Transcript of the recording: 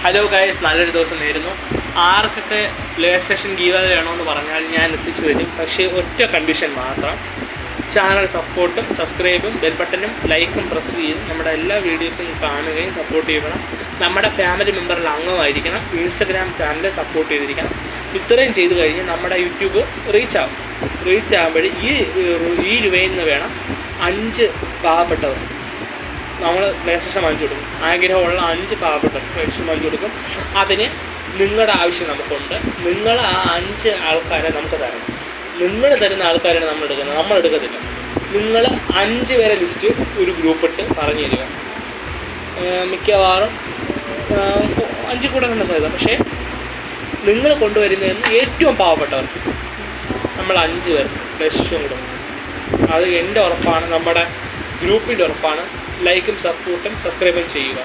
Hello guys, നല്ലൊരു ദിവസം നേരുന്നു. ആർക്കൊക്കെ പ്ലേ സ്റ്റേഷൻ ഗീവ് വേണമെന്ന് പറഞ്ഞാൽ ഞാൻ എത്തിച്ചു തരും. പക്ഷേ ഒറ്റ കണ്ടീഷൻ മാത്രം: ചാനൽ സപ്പോർട്ടും സബ്സ്ക്രൈബും ബെൽ ബട്ടനും ലൈക്കും പ്രസ് ചെയ്യും. നമ്മുടെ എല്ലാ വീഡിയോസും കാണുകയും സപ്പോർട്ട് ചെയ്യണം. നമ്മുടെ ഫാമിലി മെമ്പറിൽ അംഗമായിരിക്കണം. ഇൻസ്റ്റഗ്രാം ചാനൽ സപ്പോർട്ട് ചെയ്തിരിക്കണം. ഇത്രയും ചെയ്ത് കഴിഞ്ഞ് നമ്മുടെ യൂട്യൂബ് റീച്ച് ആകുമ്പോൾ ഈ രൂപയിൽ നിന്ന് വേണം 5 പാവപ്പെട്ടവർ നമ്മൾ പ്ലേ സ്റ്റേഷൻ വാങ്ങിച്ചു കൊടുക്കും. ആഗ്രഹമുള്ള 5 പാവപ്പെട്ടവർ പ്ലേ സ്റ്റേഷൻ വാങ്ങിച്ചു കൊടുക്കും. അതിന് നിങ്ങളുടെ ആവശ്യം നമുക്കുണ്ട്. നിങ്ങൾ ആ 5 ആൾക്കാരെ നമുക്ക് തരണം. നിങ്ങൾ തരുന്ന ആൾക്കാരാണ് നമ്മൾ എടുക്കുന്നത്, നമ്മൾ എടുക്കത്തില്ല. നിങ്ങൾ 5 പേരെ ലിസ്റ്റ് ഒരു ഗ്രൂപ്പ് ഇട്ട് പറഞ്ഞു തരിക. മിക്കവാറും 5 കൂടെ കണ്ട സാധ്യത. പക്ഷേ നിങ്ങൾ കൊണ്ടുവരുന്നതിന് ഏറ്റവും പാവപ്പെട്ടവർ നമ്മൾ 5 പേർ പ്ലേ സ്റ്റേഷൻ കൊടുക്കും. അത് എൻ്റെ ഉറപ്പാണ്, നമ്മുടെ ഗ്രൂപ്പിൻ്റെ ഉറപ്പാണ്. ലൈക്കും സപ്പോർട്ടും സബ്സ്ക്രൈബും ചെയ്യുക.